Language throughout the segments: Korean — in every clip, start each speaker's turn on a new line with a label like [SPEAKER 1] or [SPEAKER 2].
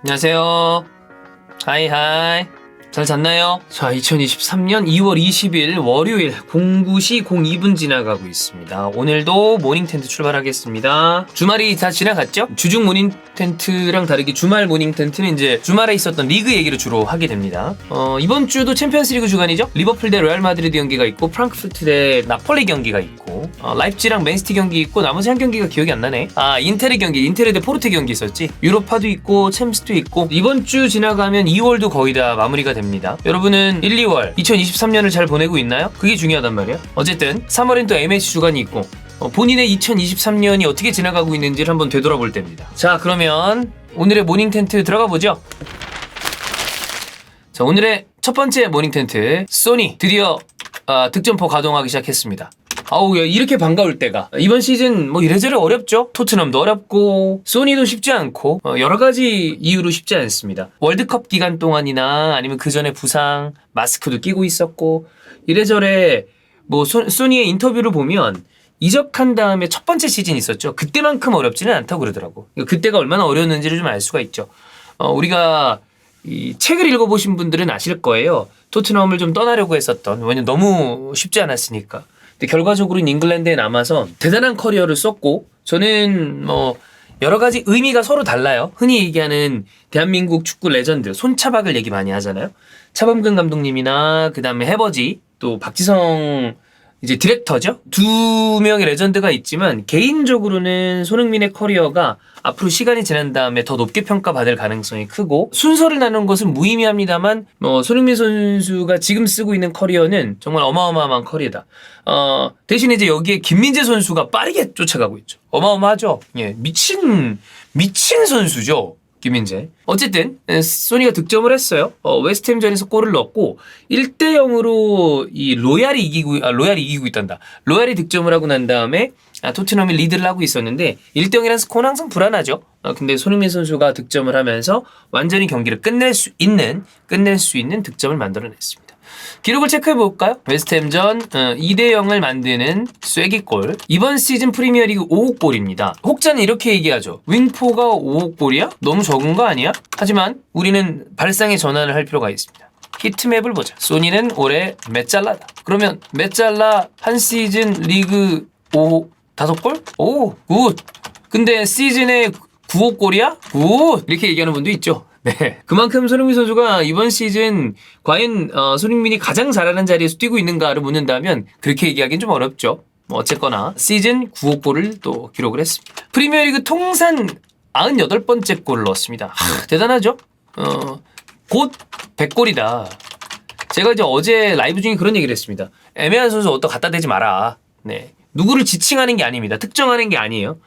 [SPEAKER 1] 안녕하세요. 하이하이. 잘 잤나요? 자, 2023년 2월 20일 월요일 09시 02분 지나가고 있습니다. 오늘도 모닝 텐트 출발하겠습니다. 주말이 다 지나갔죠? 주중 모닝 텐트랑 다르게 주말 모닝 텐트는 이제 주말에 있었던 리그 얘기를 주로 하게 됩니다. 이번 주도 챔피언스 리그 주간이죠? 리버풀 대 레알 마드리드 경기가 있고 프랑크푸르트 대 나폴리 경기가 있고 라이프치랑 맨시티 경기 있고 나머지 한 경기가 기억이 안 나네. 인테르 경기, 인테르 대 포르테 경기 있었지. 유로파도 있고 챔스도 있고 이번 주 지나가면 2월도 거의 다 마무리가 됩니다. 여러분은 1, 2월 2023년을 잘 보내고 있나요? 그게 중요하단 말이야. 어쨌든 3월엔 또 MH 주간이 있고 본인의 2023년이 어떻게 지나가고 있는지를 한번 되돌아볼 때입니다. 자, 그러면 오늘의 모닝 텐트 들어가 보죠. 자, 오늘의 첫 번째 모닝 텐트 소니 드디어 득점포 가동하기 시작했습니다. 아우, 이렇게 반가울 때가. 이번 시즌 뭐 이래저래 어렵죠. 토트넘도 어렵고 소니도 쉽지 않고 여러 가지 이유로 쉽지 않습니다. 월드컵 기간 동안이나 아니면 그 전에 부상, 마스크도 끼고 있었고 이래저래 뭐 소니의 인터뷰를 보면 이적한 다음에 첫 번째 시즌 있었죠. 그때만큼 어렵지는 않다고 그러더라고. 그때가 얼마나 어려웠는지를 좀 알 수가 있죠. 우리가 이 책을 읽어보신 분들은 아실 거예요. 토트넘을 좀 떠나려고 했었던, 왜냐면 너무 쉽지 않았으니까. 근데 결과적으로는 잉글랜드에 남아서 대단한 커리어를 썼고, 저는 뭐 여러 가지 의미가 서로 달라요. 흔히 얘기하는 대한민국 축구 레전드 손차박을 얘기 많이 하잖아요. 차범근 감독님이나 그 다음에 해버지, 또 박지성 이제 디렉터죠. 두 명의 레전드가 있지만 개인적으로는 손흥민의 커리어가 앞으로 시간이 지난 다음에 더 높게 평가받을 가능성이 크고, 순서를 나눈 것은 무의미합니다만 손흥민 선수가 지금 쓰고 있는 커리어는 정말 어마어마한 커리어다. 대신에 이제 여기에 김민재 선수가 빠르게 쫓아가고 있죠. 어마어마하죠. 예, 미친 선수죠. 김민재. 어쨌든 소니가 득점을 했어요. 웨스트햄전에서 골을 넣었고 1대0으로 이 로얄이 이기고 있단다. 로얄이 득점을 하고 난 다음에 토트넘이 리드를 하고 있었는데 1대0이라는 스코어는 항상 불안하죠. 근데 손흥민 선수가 득점을 하면서 완전히 경기를 끝낼 수 있는 득점을 만들어냈습니다. 기록을 체크해볼까요? 웨스트햄전 2대0을 만드는 쐐기골. 이번 시즌 프리미어리그 5호 골입니다. 혹자는 이렇게 얘기하죠. 윙포가 5호 골이야? 너무 적은 거 아니야? 하지만 우리는 발상의 전환을 할 필요가 있습니다. 히트맵을 보자. 소니는 올해 메짤라다. 그러면 메짤라 한 시즌 리그 5호 5골? 오, 굿. 근데 시즌에 9호 골이야? 굿. 이렇게 얘기하는 분도 있죠. 네, 그만큼 손흥민 선수가 이번 시즌 과연 손흥민이 가장 잘하는 자리에서 뛰고 있는가를 묻는다면 그렇게 얘기하기는 좀 어렵죠. 어쨌거나 시즌 9호 골을 또 기록을 했습니다. 프리미어리그 통산 98번째 골을 넣었습니다. 대단하죠? 곧 100골이다. 제가 이제 어제 라이브 중에 그런 얘기를 했습니다. 애매한 선수 어디다 갖다 대지 마라. 네, 누구를 지칭하는 게 아닙니다. 특정하는 게 아니에요.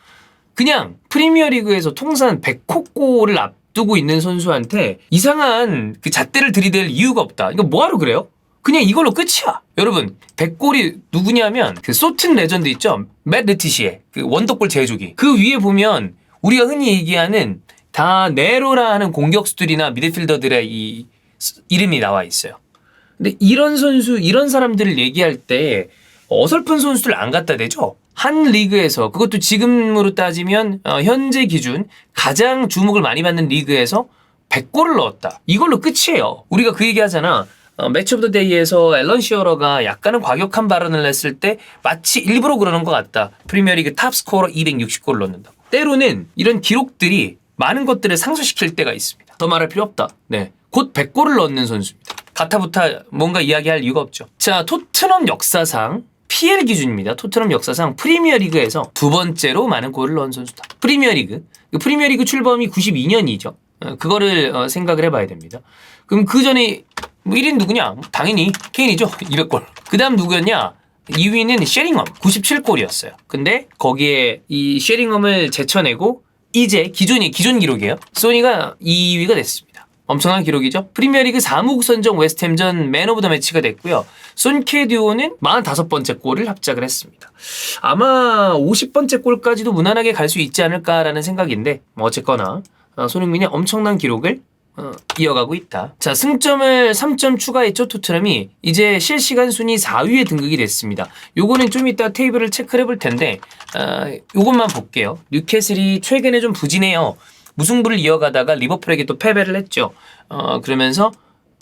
[SPEAKER 1] 그냥 프리미어리그에서 통산 100호 골을 앞두고 있는 선수한테 이상한 그 잣대를 들이댈 이유가 없다. 이거 뭐하러 그래요? 그냥 이걸로 끝이야. 여러분, 100골이 누구냐면 그 소튼 레전드 있죠? 맷 르티시에 그 원더골 제조기. 그 위에 보면 우리가 흔히 얘기하는 다 네로라 하는 공격수들이나 미드필더들의 이 이름이 나와 있어요. 근데 이런 선수, 이런 사람들을 얘기할 때 어설픈 선수들 안 갖다 대죠? 한 리그에서, 그것도 지금으로 따지면 현재 기준 가장 주목을 많이 받는 리그에서 100골을 넣었다. 이걸로 끝이에요. 우리가 그 얘기 하잖아. 매치 오브 더 데이에서 앨런 시어러가 약간은 과격한 발언을 했을 때 마치 일부러 그러는 것 같다. 프리미어리그 탑스코어로 260골을 넣는다. 때로는 이런 기록들이 많은 것들을 상쇄시킬 때가 있습니다. 더 말할 필요 없다. 네, 곧 100골을 넣는 선수입니다. 가타부타 뭔가 이야기할 이유가 없죠. 자, 토트넘 역사상 PL 기준입니다. 토트넘 역사상 프리미어리그에서 두 번째로 많은 골을 넣은 선수다. 프리미어리그 출범이 92년이죠. 그거를 생각을 해봐야 됩니다. 그럼 그 전에 뭐 1인 누구냐? 당연히 케인이죠. 200골. 그 다음 누구였냐? 2위는 셰링엄 97골이었어요. 근데 거기에 이 셰링엄을 제쳐내고 이제 기존 기록이에요. 소니가 2위가 됐습니다. 엄청난 기록이죠. 프리미어리그 사무국 선정 웨스트햄전 맨 오브 더 매치가 됐고요. 손케 듀오는 45번째 골을 합작을 했습니다. 아마 50번째 골까지도 무난하게 갈 수 있지 않을까라는 생각인데 어쨌거나 손흥민이 엄청난 기록을 이어가고 있다. 자, 승점을 3점 추가했죠. 토트넘이 이제 실시간 순위 4위에 등극이 됐습니다. 요거는 좀 이따 테이블을 체크를 해볼 텐데 요것만 볼게요. 뉴캐슬이 최근에 좀 부진해요. 무승부를 이어가다가 리버풀에게 또 패배를 했죠. 그러면서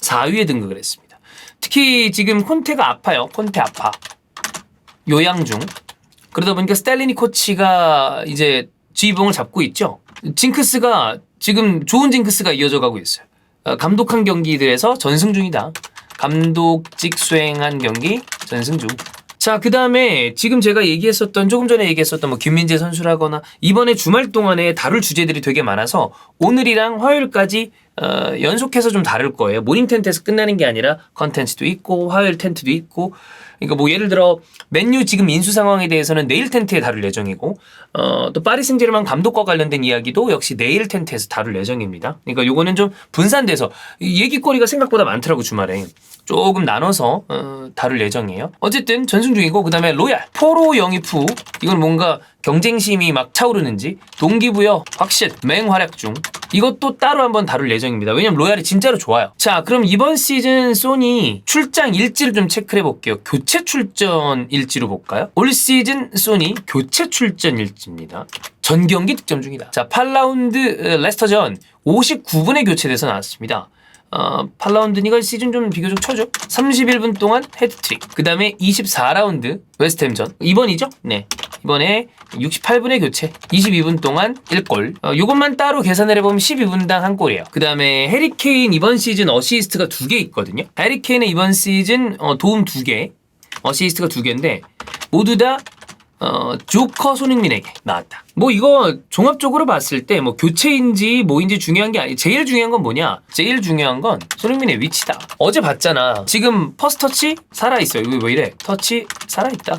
[SPEAKER 1] 4위에 등극을 했습니다. 특히 지금 콘테가 아파요. 콘테 아파. 요양 중. 그러다 보니까 스텔리니 코치가 이제 지휘봉을 잡고 있죠. 징크스가 지금 좋은 징크스가 이어져 가고 있어요. 감독한 경기들에서 전승 중이다. 감독직 수행한 경기 전승 중. 자, 그 다음에 지금 제가 조금 전에 얘기했었던 뭐 김민재 선수라거나 이번에 주말 동안에 다룰 주제들이 되게 많아서 오늘이랑 화요일까지 연속해서 좀 다룰 거예요. 모닝 텐트에서 끝나는 게 아니라 컨텐츠도 있고 화요일 텐트도 있고. 그러니까 뭐 예를 들어 맨유 지금 인수 상황에 대해서는 내일 텐트에 다룰 예정이고 또 파리 생제르맹 감독과 관련된 이야기도 역시 내일 텐트에서 다룰 예정입니다. 그러니까 요거는 좀 분산돼서 얘기거리가 생각보다 많더라고 주말에. 조금 나눠서 다룰 예정이에요. 어쨌든 전승 중이고 그다음에 로얄 포로 영입 후 이건 뭔가 경쟁심이 막 차오르는지 동기부여 확실 맹활약 중. 이것도 따로 한번 다룰 예정입니다. 왜냐면 로얄이 진짜로 좋아요. 자, 그럼 이번 시즌 소니 출장 일지를 좀 체크해 볼게요. 교체 출전 일지로 볼까요? 올 시즌 소니 교체 출전 일지입니다. 전 경기 득점 중이다. 자, 8라운드 레스터전 59분에 교체돼서 나왔습니다. 8라운드니까 시즌 좀 비교적 쳐죠. 31분 동안 헤드트릭. 그 다음에 24라운드 웨스트햄전. 이번이죠? 네. 이번에 68분에 교체. 22분 동안 1골. 요것만 따로 계산을 해보면 12분당 1골이에요. 그 다음에 해리케인 이번 시즌 어시스트가 2개 있거든요. 해리케인의 이번 시즌 도움 2개. 어시스트가 2개인데 모두 다 조커 손흥민에게 나왔다. 뭐 이거 종합적으로 봤을 때 뭐 교체인지 뭐인지 중요한 게 아니. 제일 중요한 건 뭐냐? 제일 중요한 건 손흥민의 위치다. 어제 봤잖아. 지금 퍼스트 터치 살아있어요. 이거 왜 이래? 터치 살아있다.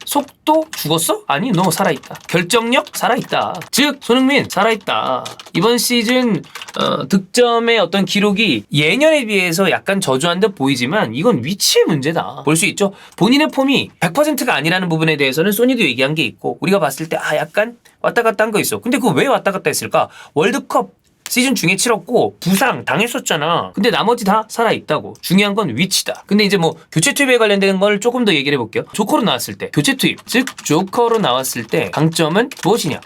[SPEAKER 1] 속도 죽었어? 아니, 너 살아있다. 결정력 살아있다. 즉 손흥민 살아있다. 이번 시즌 득점의 어떤 기록이 예년에 비해서 약간 저조한 듯 보이지만 이건 위치의 문제다. 볼 수 있죠. 본인의 폼이 100%가 아니라는 부분에 대해서는 소니도 얘기한 게 있고 우리가 봤을 때 약간 왔다 갔다 한 거 있어. 근데 그거 왜 왔다 갔다 했을까? 월드컵 시즌 중에 치렀고 부상 당했었잖아. 근데 나머지 다 살아있다고. 중요한 건 위치다. 근데 이제 뭐 교체 투입에 관련된 걸 조금 더 얘기를 해볼게요. 조커로 나왔을 때 교체 투입, 즉 조커로 나왔을 때 강점은 무엇이냐?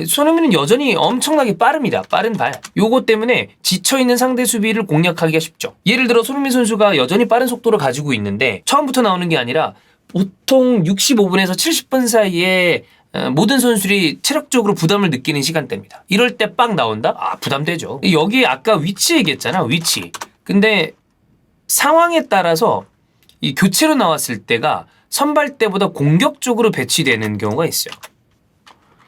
[SPEAKER 1] 손흥민은 여전히 엄청나게 빠릅니다. 빠른 발. 요거 때문에 지쳐있는 상대 수비를 공략하기가 쉽죠. 예를 들어 손흥민 선수가 여전히 빠른 속도를 가지고 있는데 처음부터 나오는 게 아니라 보통 65분에서 70분 사이에 모든 선수들이 체력적으로 부담을 느끼는 시간대입니다. 이럴 때 빡 나온다? 부담되죠. 여기 아까 위치 얘기했잖아. 위치. 근데 상황에 따라서 이 교체로 나왔을 때가 선발 때보다 공격적으로 배치되는 경우가 있어요.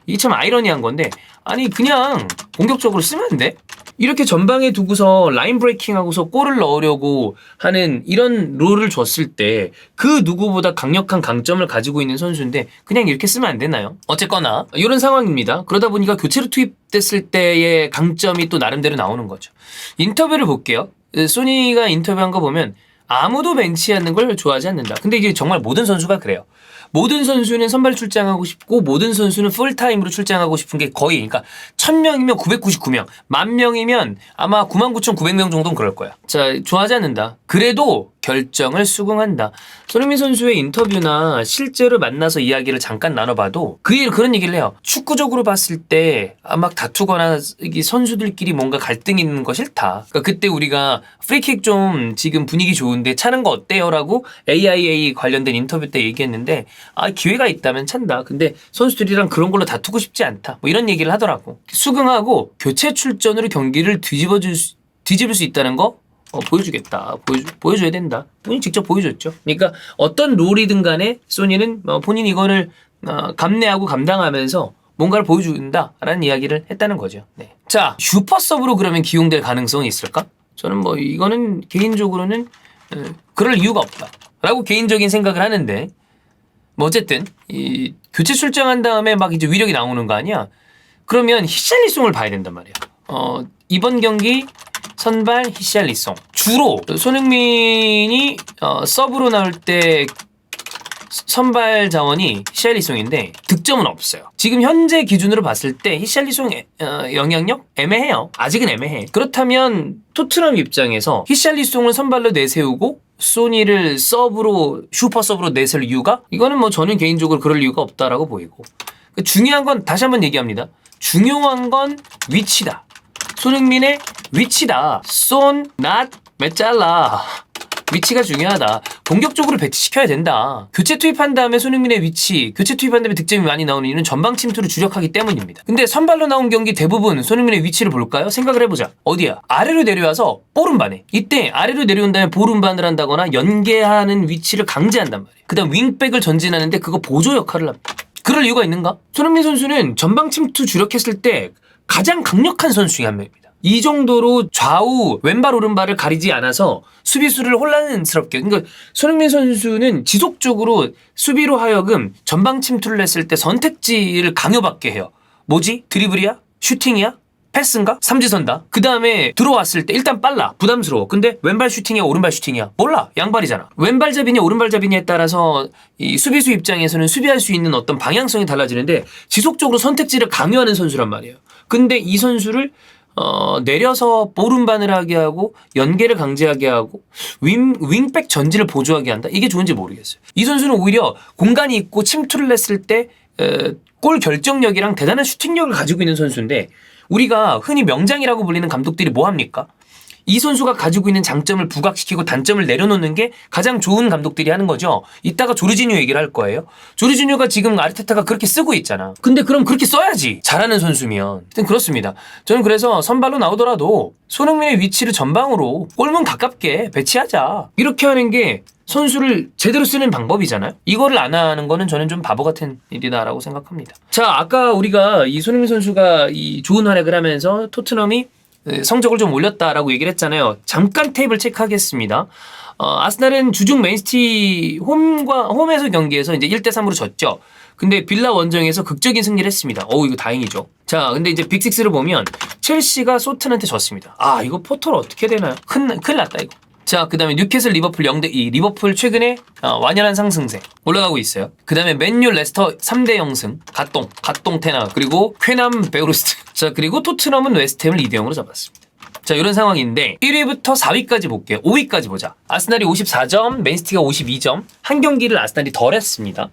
[SPEAKER 1] 이게 참 아이러니한 건데 아니 그냥 공격적으로 쓰면 안 돼? 이렇게 전방에 두고서 라인 브레이킹하고서 골을 넣으려고 하는 이런 롤을 줬을 때 그 누구보다 강력한 강점을 가지고 있는 선수인데 그냥 이렇게 쓰면 안 되나요? 어쨌거나 이런 상황입니다. 그러다 보니까 교체로 투입됐을 때의 강점이 또 나름대로 나오는 거죠. 인터뷰를 볼게요. 소니가 인터뷰한 거 보면 아무도 벤치하는 걸 좋아하지 않는다. 근데 이게 정말 모든 선수가 그래요. 모든 선수는 선발 출장하고 싶고 모든 선수는 풀타임으로 출장하고 싶은 게 거의 그러니까 1000명이면 999명 10,000명이면 아마 99,900명 정도는 그럴 거야. 자, 좋아하지 않는다. 그래도 결정을 수긍한다. 손흥민 선수의 인터뷰나 실제로 만나서 이야기를 잠깐 나눠봐도 그런 얘기를 해요. 축구적으로 봤을 때 막 다투거나 선수들끼리 뭔가 갈등이 있는 거 싫다. 그러니까 그때 우리가 프리킥 좀 지금 분위기 좋은데 차는 거 어때요? 라고 AIA 관련된 인터뷰 때 얘기했는데 기회가 있다면 찬다. 근데 선수들이랑 그런 걸로 다투고 싶지 않다. 뭐 이런 얘기를 하더라고. 수긍하고 교체 출전으로 경기를 뒤집을 수 있다는 거 보여주겠다. 보여줘야 된다. 본인이 직접 보여줬죠. 그러니까 어떤 롤이든 간에 소니는 본인이 이거를 감내하고 감당하면서 뭔가를 보여준다라는 이야기를 했다는 거죠. 네. 자, 슈퍼서브로 그러면 기용될 가능성이 있을까? 저는 뭐 이거는 개인적으로는 그럴 이유가 없다. 라고 개인적인 생각을 하는데 뭐 어쨌든 이 교체 출장한 다음에 막 이제 위력이 나오는 거 아니야? 그러면 히샬리송을 봐야 된단 말이야. 이번 경기 선발 히샬리송. 주로 손흥민이 서브로 나올 때 선발 자원이 히샬리송인데 득점은 없어요. 지금 현재 기준으로 봤을 때 히샬리송의 영향력 애매해요. 아직은 애매해. 그렇다면 토트넘 입장에서 히샬리송을 선발로 내세우고 소니를 서브로 슈퍼 서브로 내세울 이유가? 이거는 뭐 저는 개인적으로 그럴 이유가 없다라고 보이고 중요한 건 다시 한번 얘기합니다. 중요한 건 위치다. 손흥민의 위치다. 손, 낫, 메잘라. 위치가 중요하다. 공격적으로 배치시켜야 된다. 교체 투입한 다음에 손흥민의 위치, 교체 투입한 다음에 득점이 많이 나오는 이유는 전방 침투를 주력하기 때문입니다. 근데 선발로 나온 경기 대부분 손흥민의 위치를 볼까요? 생각을 해보자. 어디야? 아래로 내려와서 볼음반에. 이때 아래로 내려온 다음에 볼음반을 한다거나 연계하는 위치를 강제한단 말이에요. 그 다음 윙백을 전진하는데 그거 보조 역할을 합니다. 그럴 이유가 있는가? 손흥민 선수는 전방 침투 주력했을 때 가장 강력한 선수 중에 한 명입니다. 이 정도로 좌우 왼발 오른발을 가리지 않아서 수비수를 혼란스럽게, 그러니까 손흥민 선수는 지속적으로 수비로 하여금 전방 침투를 했을 때 선택지를 강요받게 해요. 뭐지? 드리블이야? 슈팅이야? 패스인가? 삼지선다. 그 다음에 들어왔을 때 일단 빨라. 부담스러워. 근데 왼발 슈팅이야? 오른발 슈팅이야? 몰라. 양발이잖아. 왼발잡이냐 오른발잡이냐에 따라서 이 수비수 입장에서는 수비할 수 있는 어떤 방향성이 달라지는데 지속적으로 선택지를 강요하는 선수란 말이에요. 근데 이 선수를 내려서 볼음반을 하게 하고 연계를 강제하게 하고 윙백 전진을 보조하게 한다. 이게 좋은지 모르겠어요. 이 선수는 오히려 공간이 있고 침투를 했을 때 골 결정력이랑 대단한 슈팅력을 가지고 있는 선수인데 우리가 흔히 명장이라고 불리는 감독들이 뭐 합니까? 이 선수가 가지고 있는 장점을 부각시키고 단점을 내려놓는 게 가장 좋은 감독들이 하는 거죠. 이따가 조르지뉴 얘기를 할 거예요. 조르지뉴가 지금 아르테타가 그렇게 쓰고 있잖아. 근데 그럼 그렇게 써야지. 잘하는 선수면. 하여튼 그렇습니다. 저는 그래서 선발로 나오더라도 손흥민의 위치를 전방으로 골문 가깝게 배치하자. 이렇게 하는 게 선수를 제대로 쓰는 방법이잖아요. 이거를 안 하는 거는 저는 좀 바보 같은 일이다라고 생각합니다. 자, 아까 우리가 이 손흥민 선수가 이 좋은 활약을 하면서 토트넘이 성적을 좀 올렸다라고 얘기를 했잖아요. 잠깐 테이블 체크하겠습니다. 아스날은 주중 맨시티 홈에서 경기에서 이제 1대3으로 졌죠. 근데 빌라 원정에서 극적인 승리를 했습니다. 이거 다행이죠. 자, 근데 이제 빅6를 보면 첼시가 소튼한테 졌습니다. 이거 포털 어떻게 되나요? 큰일 났다, 이거. 자, 그 다음에 뉴캐슬 리버풀 0대2. 리버풀 최근에 완연한 상승세 올라가고 있어요. 그 다음에 맨유 레스터 3대0승. 갓동 테나. 그리고 쾌남 베오르스트. 자, 그리고 토트넘은 웨스트햄을 2대0으로 잡았습니다. 자, 이런 상황인데 1위부터 4위까지 볼게요. 5위까지 보자. 아스날이 54점, 맨시티가 52점. 한 경기를 아스날이 덜 했습니다.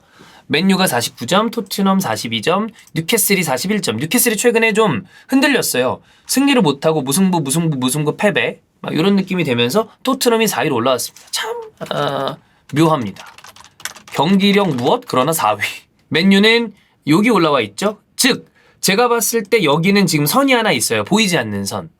[SPEAKER 1] 맨유가 49점, 토트넘 42점, 뉴캐슬이 41점. 뉴캐슬이 최근에 좀 흔들렸어요. 승리를 못하고 무승부 패배. 막 이런 느낌이 되면서 토트넘이 4위로 올라왔습니다. 참 묘합니다. 경기력 무엇? 그러나 4위. 맨유는 여기 올라와 있죠. 즉 제가 봤을 때 여기는 지금 선이 하나 있어요. 보이지 않는 선.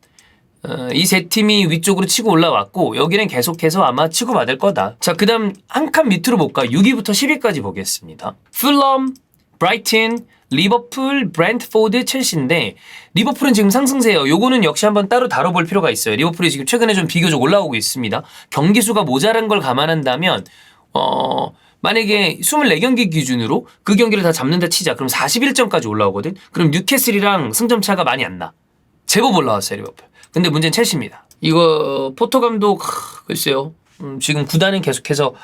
[SPEAKER 1] 이 세 팀이 위쪽으로 치고 올라왔고 여기는 계속해서 아마 치고받을 거다. 자, 그 다음 한 칸 밑으로 볼까? 6위부터 10위까지 보겠습니다. 풀럼, 브라이튼, 리버풀, 브랜트포드, 첼시인데 리버풀은 지금 상승세예요. 요거는 역시 한번 따로 다뤄볼 필요가 있어요. 리버풀이 지금 최근에 좀 비교적 올라오고 있습니다. 경기 수가 모자란 걸 감안한다면 만약에 24경기 기준으로 그 경기를 다 잡는다 치자. 그럼 41점까지 올라오거든. 그럼 뉴캐슬이랑 승점 차가 많이 안 나. 제법 올라왔어요, 리버풀. 근데 문제는 첼시입니다. 이거 포터 감독 글쎄요. 지금 구단은 계속해서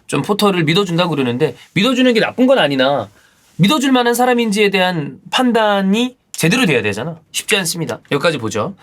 [SPEAKER 1] 좀 포터를 믿어준다고 그러는데 믿어주는 게 나쁜 건 아니나 믿어줄 만한 사람인지에 대한 판단이 제대로 돼야 되잖아. 쉽지 않습니다. 여기까지 보죠.